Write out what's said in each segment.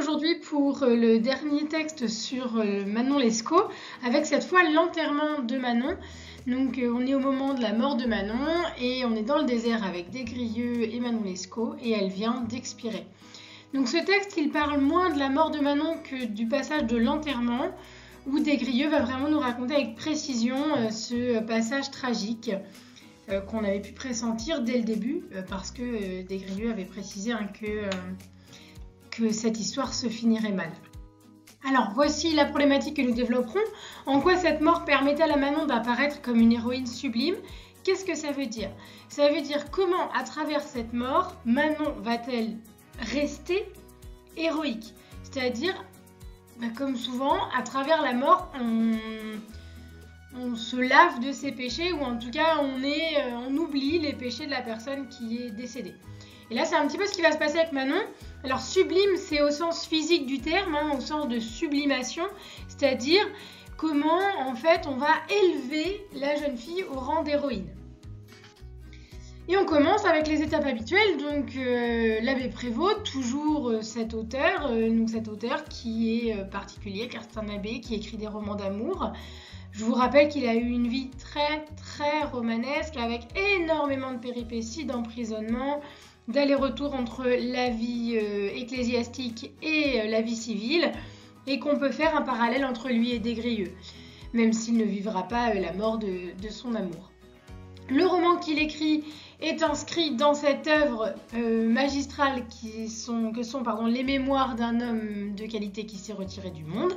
aujourd'hui pour le dernier texte sur Manon Lescaut, avec cette fois l'enterrement de Manon. Donc on est au moment de la mort de Manon et on est dans le désert avec Des-Grieux et Manon Lescaut et elle vient d'expirer. Donc ce texte, il parle moins de la mort de Manon que du passage de l'enterrement, où Des-Grieux va vraiment nous raconter avec précision ce passage tragique qu'on avait pu pressentir dès le début, parce que Des-Grieux avait précisé que cette histoire se finirait mal. Alors voici la problématique que nous développerons. En quoi cette mort permet-elle à Manon d'apparaître comme une héroïne sublime? Qu'est-ce que ça veut dire? Ça veut dire comment, à travers cette mort, Manon va-t-elle rester héroïque? C'est-à-dire, comme souvent, à travers la mort, on se lave de ses péchés, ou en tout cas on oublie les péchés de la personne qui est décédée. Et là c'est un petit peu ce qui va se passer avec Manon. Alors sublime, c'est au sens physique du terme, au sens de sublimation, c'est-à-dire comment en fait on va élever la jeune fille au rang d'héroïne. Et on commence avec les étapes habituelles, donc l'abbé Prévost, toujours cet auteur qui est particulier car c'est un abbé qui écrit des romans d'amour. Je vous rappelle qu'il a eu une vie très très romanesque avec énormément de péripéties, d'emprisonnement, d'aller-retour entre la vie ecclésiastique et la vie civile, et qu'on peut faire un parallèle entre lui et Des-Grieux, même s'il ne vivra pas la mort de son amour. Le roman qu'il écrit est inscrit dans cette œuvre magistrale que sont les mémoires d'un homme de qualité qui s'est retiré du monde,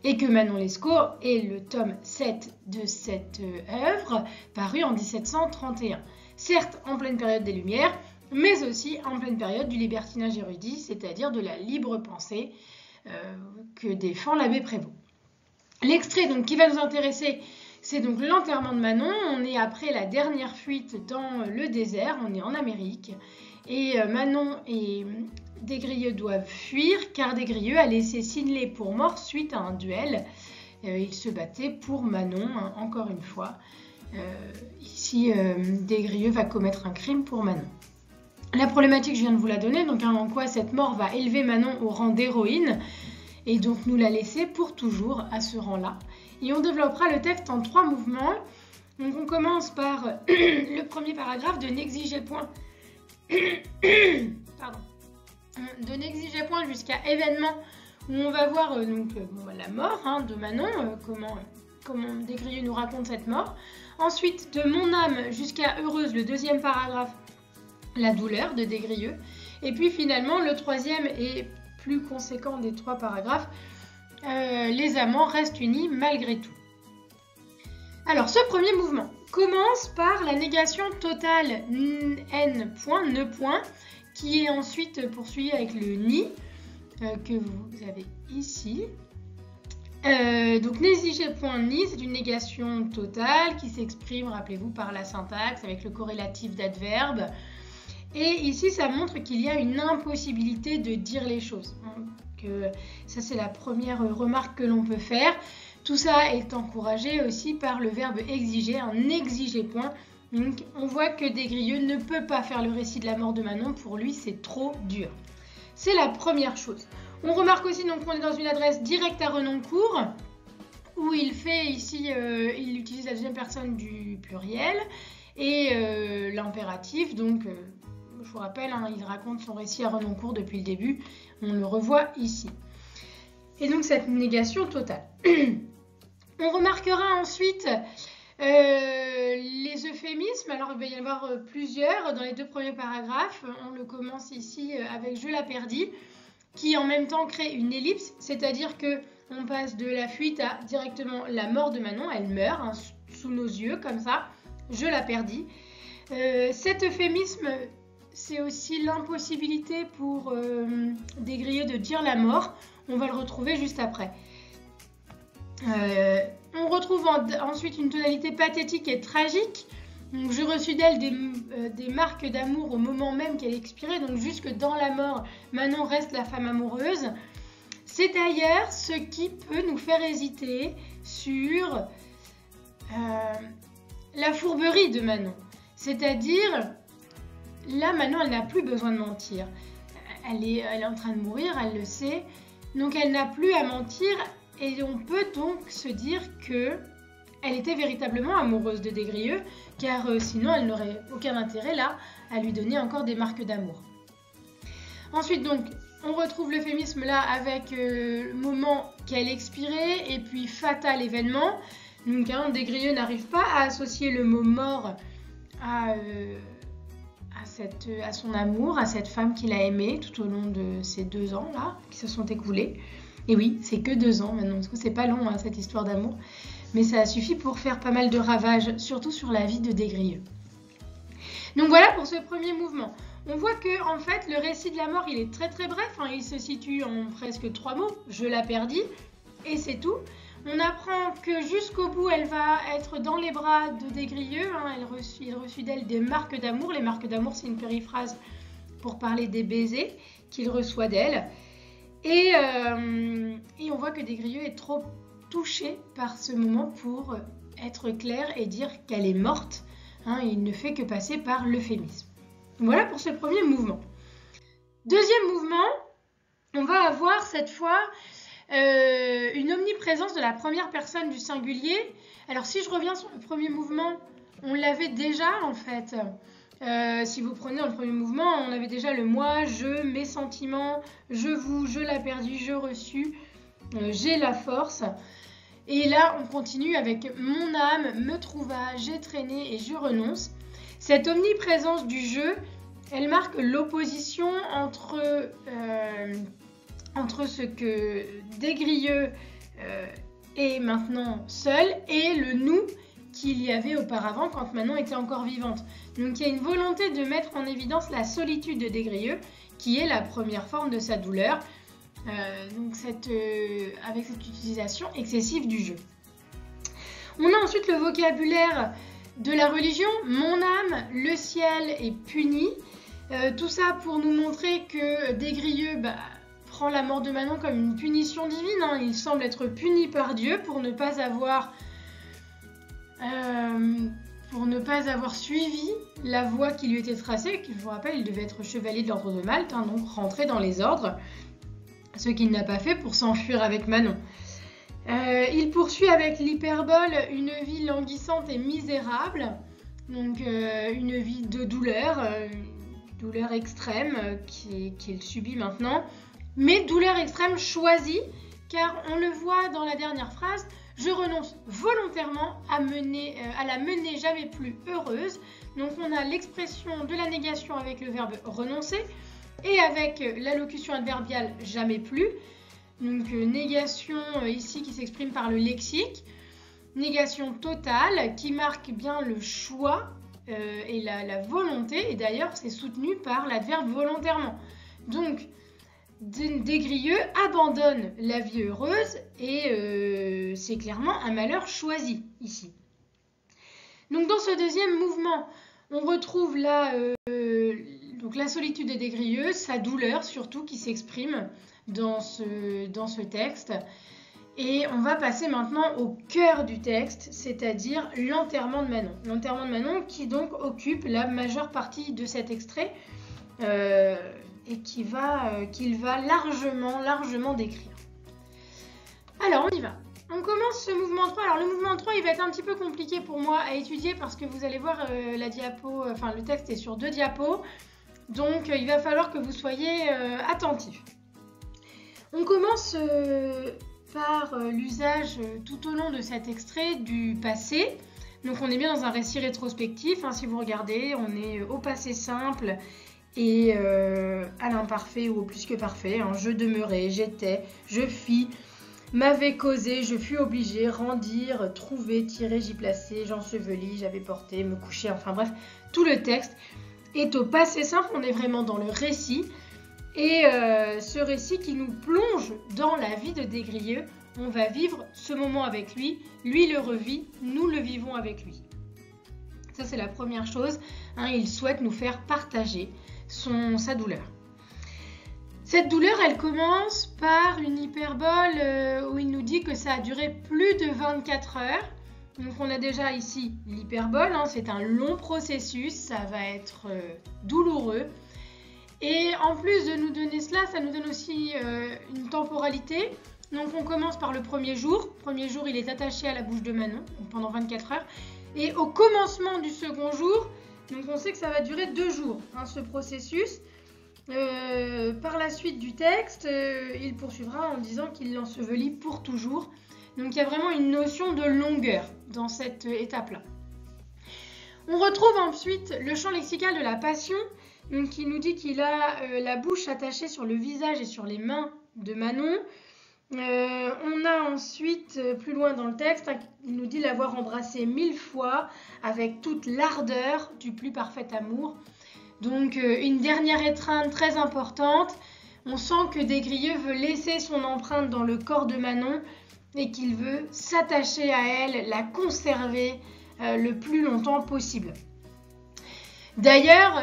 et que Manon Lescaut est le tome 7 de cette œuvre, paru en 1731. Certes en pleine période des Lumières, mais aussi en pleine période du libertinage érudit, c'est-à-dire de la libre pensée que défend l'abbé Prévost. L'extrait donc qui va nous intéresser, c'est donc l'enterrement de Manon. On est après la dernière fuite dans le désert, on est en Amérique, et Manon et Des-Grieux doivent fuir car Des-Grieux a laissé Sinelé pour mort suite à un duel. Il se battait pour Manon, encore une fois. Ici, Des-Grieux va commettre un crime pour Manon. La problématique, je viens de vous la donner, donc en quoi cette mort va élever Manon au rang d'héroïne et donc nous la laisser pour toujours à ce rang-là. Et on développera le texte en 3 mouvements. Donc on commence par le premier paragraphe de n'exigez point. Pardon. De n'exigez point jusqu'à événement, où on va voir la mort de Manon, comment Des-Grieux nous raconte cette mort. Ensuite, de mon âme jusqu'à heureuse, le deuxième paragraphe, la douleur de Des-Grieux. Et puis finalement, le troisième et plus conséquent des 3 paragraphes, les amants restent unis malgré tout. Alors, ce premier mouvement commence par la négation totale n point, ne point, qui est ensuite poursuivi avec le ni, que vous avez ici. Donc n'exigez point ni, c'est une négation totale qui s'exprime, rappelez-vous, par la syntaxe avec le corrélatif d'adverbe. Et ici, ça montre qu'il y a une impossibilité de dire les choses. Ça, c'est la première remarque que l'on peut faire. Tout ça est encouragé aussi par le verbe exiger, n'exigez point. Donc, on voit que Des-Grieux ne peut pas faire le récit de la mort de Manon. Pour lui, c'est trop dur. C'est la première chose. On remarque aussi qu'on est dans une adresse directe à Renoncourt, où il fait ici, il utilise la deuxième personne du pluriel et l'impératif. Donc, je vous rappelle, il raconte son récit à Renoncourt depuis le début. On le revoit ici. Et donc, cette négation totale. On remarquera ensuite les euphémismes. Alors, il va y en avoir plusieurs dans les 2 premiers paragraphes. On le commence ici avec « je la perdis », qui en même temps crée une ellipse, c'est-à-dire que on passe de la fuite à directement la mort de Manon. Elle meurt sous nos yeux, comme ça. « Je la perdis ». Cet euphémisme, c'est aussi l'impossibilité pour Des-Grieux de dire la mort. On va le retrouver juste après. On retrouve ensuite une tonalité pathétique et tragique. Donc, je reçus d'elle des marques d'amour au moment même qu'elle expirait. Donc jusque dans la mort, Manon reste la femme amoureuse. C'est d'ailleurs ce qui peut nous faire hésiter sur la fourberie de Manon. C'est-à-dire, là Manon, elle n'a plus besoin de mentir. elle est en train de mourir, elle le sait. Donc elle n'a plus à mentir et on peut donc se dire que elle était véritablement amoureuse de Des Grieux, car sinon elle n'aurait aucun intérêt là à lui donner encore des marques d'amour. Ensuite donc, on retrouve l'euphémisme là avec le moment qu'elle expirait et puis fatal événement. Donc Des Grieux n'arrive pas à associer le mot mort à son amour, à cette femme qu'il a aimée tout au long de ces 2 ans là qui se sont écoulés. Et oui, c'est que 2 ans maintenant, parce que c'est pas long cette histoire d'amour. Mais ça a suffi pour faire pas mal de ravages, surtout sur la vie de Des Grieux. Donc voilà pour ce premier mouvement. On voit que en fait le récit de la mort il est très très bref, il se situe en presque 3 mots, je la perdis, et c'est tout. On apprend que jusqu'au bout elle va être dans les bras de Des Grieux, il reçut d'elle des marques d'amour. Les marques d'amour c'est une périphrase pour parler des baisers qu'il reçoit d'elle. Et on voit que Des Grieux est trop touché par ce moment pour être clair et dire qu'elle est morte. Il ne fait que passer par l'euphémisme. Voilà pour ce premier mouvement. Deuxième mouvement, on va avoir cette fois une omniprésence de la première personne du singulier. Alors si je reviens sur le premier mouvement, on l'avait déjà en fait. Si vous prenez dans le premier mouvement, on avait déjà le moi, je, mes sentiments, je vous, je l'ai perdu, je reçu, j'ai la force. Et là, on continue avec mon âme me trouva, j'ai traîné et je renonce. Cette omniprésence du je, elle marque l'opposition entre ce que Des Grieux est maintenant seul et le nous qu'il y avait auparavant quand Manon était encore vivante. Donc il y a une volonté de mettre en évidence la solitude de Des Grieux, qui est la première forme de sa douleur. Avec cette utilisation excessive du jeu. On a ensuite le vocabulaire de la religion. Mon âme, le ciel est puni. Tout ça pour nous montrer que Des Grieux prend la mort de Manon comme une punition divine. Il semble être puni par Dieu pour ne pas avoir suivi la voie qui lui était tracée. Je vous rappelle, il devait être chevalier de l'ordre de Malte, donc rentrer dans les ordres. Ce qu'il n'a pas fait pour s'enfuir avec Manon. Il poursuit avec l'hyperbole une vie languissante et misérable, donc une vie de douleur, douleur extrême qu'il subit maintenant, mais douleur extrême choisie, car on le voit dans la dernière phrase, je renonce volontairement à la mener jamais plus heureuse. Donc on a l'expression de la négation avec le verbe renoncer, et avec l'allocution adverbiale jamais plus, donc négation ici qui s'exprime par le lexique, négation totale qui marque bien le choix et la volonté, et d'ailleurs c'est soutenu par l'adverbe volontairement. Donc Des Grieux abandonne la vie heureuse et c'est clairement un malheur choisi ici. Donc dans ce deuxième mouvement, on retrouve donc la solitude de Des Grieux, sa douleur surtout qui s'exprime dans ce texte. Et on va passer maintenant au cœur du texte, c'est-à-dire l'enterrement de Manon. L'enterrement de Manon qui donc occupe la majeure partie de cet extrait et qu'il va largement décrire. Alors on y va. On commence ce mouvement 3. Alors le mouvement 3, il va être un petit peu compliqué pour moi à étudier parce que vous allez voir le texte est sur 2 diapos. Donc il va falloir que vous soyez attentifs. On commence par l'usage tout au long de cet extrait du passé. Donc on est bien dans un récit rétrospectif. Si vous regardez, on est au passé simple et à l'imparfait ou au plus que parfait. Je demeurais, j'étais, je fis, m'avait causé, je fus obligé, rendir, trouver, tirer, j'y placer, j'ensevelis, j'avais porté, me coucher, enfin bref, tout le texte est au passé simple, on est vraiment dans le récit. Et ce récit qui nous plonge dans la vie de Des Grieux, on va vivre ce moment avec lui le revit, nous le vivons avec lui. Ça c'est la première chose, il souhaite nous faire partager sa douleur. Cette douleur, elle commence par une hyperbole où il nous dit que ça a duré plus de 24 heures. Donc on a déjà ici l'hyperbole, c'est un long processus, ça va être douloureux. Et en plus de nous donner cela, ça nous donne aussi une temporalité. Donc on commence par le premier jour. Le premier jour, il est attaché à la bouche de Manon pendant 24 heures. Et au commencement du second jour, donc on sait que ça va durer 2 jours, hein, ce processus. Par la suite du texte, il poursuivra en disant qu'il l'ensevelit pour toujours. Donc il y a vraiment une notion de longueur dans cette étape-là. On retrouve ensuite le champ lexical de la passion, donc qui nous dit qu'il a la bouche attachée sur le visage et sur les mains de Manon. On a ensuite, plus loin dans le texte, il nous dit l'avoir embrassé 1000 fois avec toute l'ardeur du plus parfait amour. Donc une dernière étreinte très importante. On sent que Des-Grieux veut laisser son empreinte dans le corps de Manon et qu'il veut s'attacher à elle, la conserver le plus longtemps possible. D'ailleurs,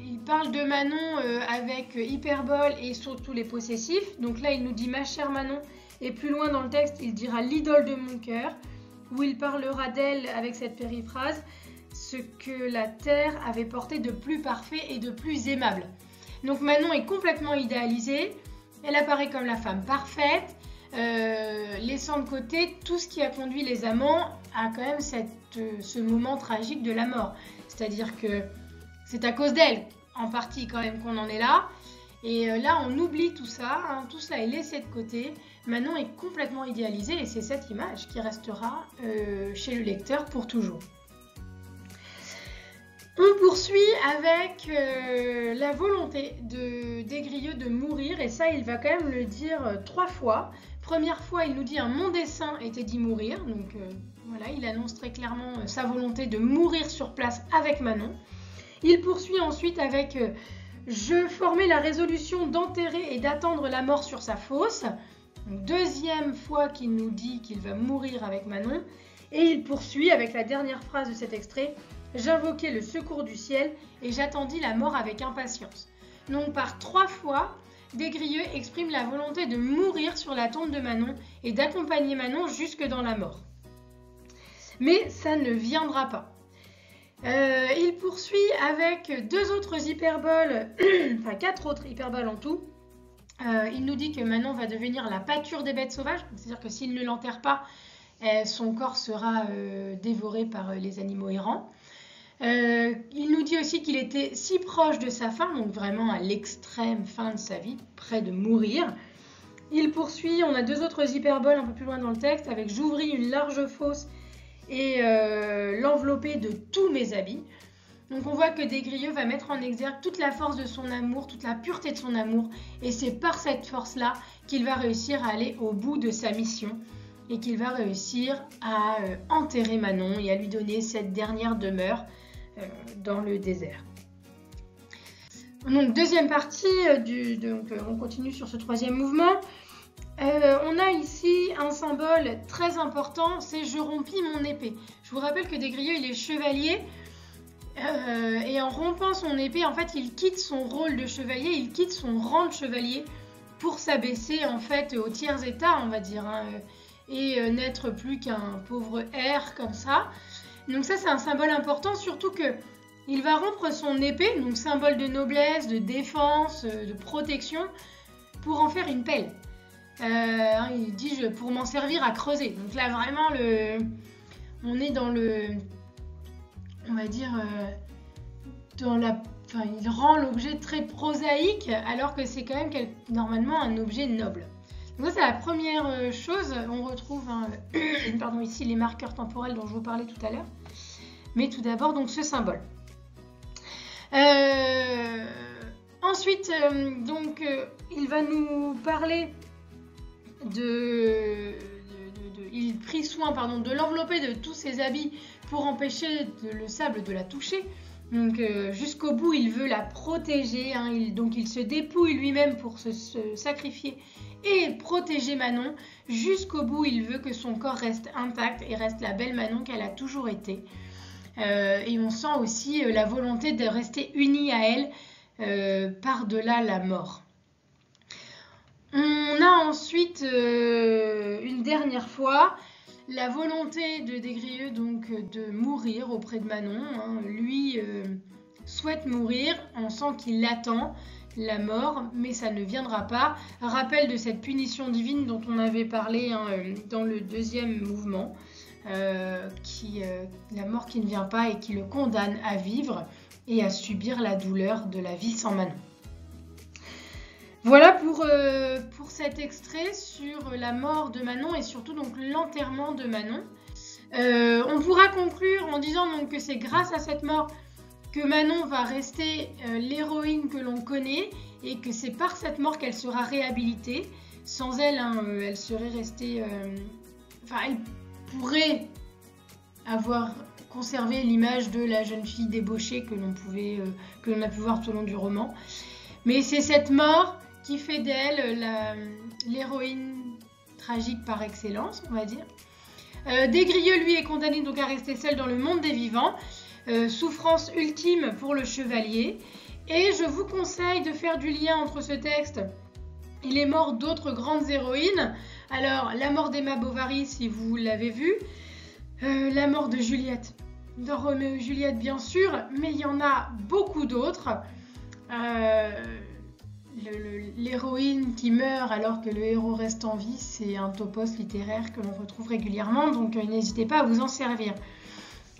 il parle de Manon avec hyperbole et surtout les possessifs. Donc là, il nous dit « ma chère Manon » et plus loin dans le texte, il dira « l'idole de mon cœur » où il parlera d'elle avec cette périphrase « ce que la terre avait porté de plus parfait et de plus aimable ». Donc Manon est complètement idéalisée, elle apparaît comme la femme parfaite, laissant de côté tout ce qui a conduit les amants à quand même ce moment tragique de la mort. C'est-à-dire que c'est à cause d'elle, en partie quand même, qu'on en est là. Et là, on oublie tout ça, hein, tout cela est laissé de côté. Manon est complètement idéalisée et c'est cette image qui restera chez le lecteur pour toujours. On poursuit avec la volonté de Des-Grieux de mourir, et ça, il va quand même le dire 3 fois. Première fois, il nous dit « mon dessein était d'y mourir », donc voilà, il annonce très clairement sa volonté de mourir sur place avec Manon. Il poursuit ensuite avec « je formais la résolution d'enterrer et d'attendre la mort sur sa fosse ». Deuxième fois qu'il nous dit qu'il va mourir avec Manon. Et il poursuit avec la dernière phrase de cet extrait « j'invoquai le secours du ciel et j'attendis la mort avec impatience ». Donc par 3 fois, Des-Grieux exprime la volonté de mourir sur la tombe de Manon et d'accompagner Manon jusque dans la mort. Mais ça ne viendra pas. Il poursuit avec 2 autres hyperboles, enfin 4 autres hyperboles en tout. Il nous dit que Manon va devenir la pâture des bêtes sauvages, c'est-à-dire que s'il ne l'enterre pas, son corps sera dévoré par les animaux errants. Il nous dit aussi qu'il était si proche de sa fin, donc vraiment à l'extrême fin de sa vie, près de mourir. Il poursuit, on a 2 autres hyperboles un peu plus loin dans le texte, avec « j'ouvris une large fosse et l'envelopper de tous mes habits ». Donc on voit que Des-Grieux va mettre en exergue toute la force de son amour, toute la pureté de son amour, et c'est par cette force-là qu'il va réussir à aller au bout de sa mission et qu'il va réussir à enterrer Manon et à lui donner cette dernière demeure dans le désert. Donc deuxième partie, on continue sur ce 3e mouvement. On a ici un symbole très important, c'est « je rompis mon épée ». Je vous rappelle que Des-Grieux, il est chevalier, et en rompant son épée, en fait, il quitte son rôle de chevalier, il quitte son rang de chevalier pour s'abaisser en fait au tiers état, on va dire, hein, et n'être plus qu'un pauvre R comme ça. Donc ça, c'est un symbole important, surtout que il va rompre son épée, donc symbole de noblesse, de défense, de protection, pour en faire une pelle. Il dit pour m'en servir à creuser. Donc là, vraiment, on est dans le, on va dire, il rend l'objet très prosaïque, alors que c'est quand même normalement un objet noble. Donc ça, c'est la première chose. On retrouve pardon, ici les marqueurs temporels dont je vous parlais tout à l'heure. Mais tout d'abord, donc ce symbole. Ensuite, il va nous parler il prit soin de l'envelopper de tous ses habits pour empêcher le sable de la toucher. Donc jusqu'au bout, il veut la protéger. Donc il se dépouille lui-même pour se sacrifier et protéger Manon. Jusqu'au bout, il veut que son corps reste intact et reste la belle Manon qu'elle a toujours été. Et on sent aussi la volonté de rester unie à elle par-delà la mort. On a ensuite une dernière fois la volonté de Des-Grieux donc de mourir auprès de Manon. Lui souhaite mourir, on sent qu'il attend la mort, mais ça ne viendra pas. Rappel de cette punition divine dont on avait parlé dans le deuxième mouvement, la mort qui ne vient pas et qui le condamne à vivre et à subir la douleur de la vie sans Manon. Voilà pour cet extrait sur la mort de Manon et surtout donc l'enterrement de Manon. On pourra conclure en disant donc que c'est grâce à cette mort que Manon va rester l'héroïne que l'on connaît et que c'est par cette mort qu'elle sera réhabilitée. Sans elle, elle serait restée... elle pourrait avoir conservé l'image de la jeune fille débauchée que l'on a pu voir tout au long du roman. Mais c'est cette mort qui fait d'elle l'héroïne tragique par excellence, on va dire. Des Grieux, lui, est condamné donc à rester seul dans le monde des vivants. Souffrance ultime pour le chevalier. Et je vous conseille de faire du lien entre ce texte et les morts d'autres grandes héroïnes. Alors, la mort d'Emma Bovary, si vous l'avez vu. La mort de Juliette. De Roméo et Juliette, bien sûr. Mais il y en a beaucoup d'autres. L'héroïne qui meurt alors que le héros reste en vie, c'est un topos littéraire que l'on retrouve régulièrement, donc n'hésitez pas à vous en servir.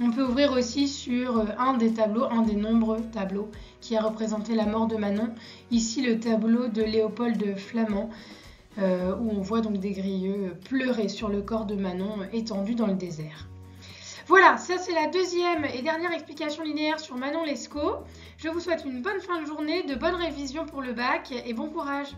On peut ouvrir aussi sur un des nombreux tableaux qui a représenté la mort de Manon. Ici le tableau de Léopold Flamand, où on voit donc des Grieux pleurer sur le corps de Manon étendu dans le désert. Voilà, ça c'est la deuxième et dernière explication linéaire sur Manon Lescaut. Je vous souhaite une bonne fin de journée, de bonnes révisions pour le bac et bon courage.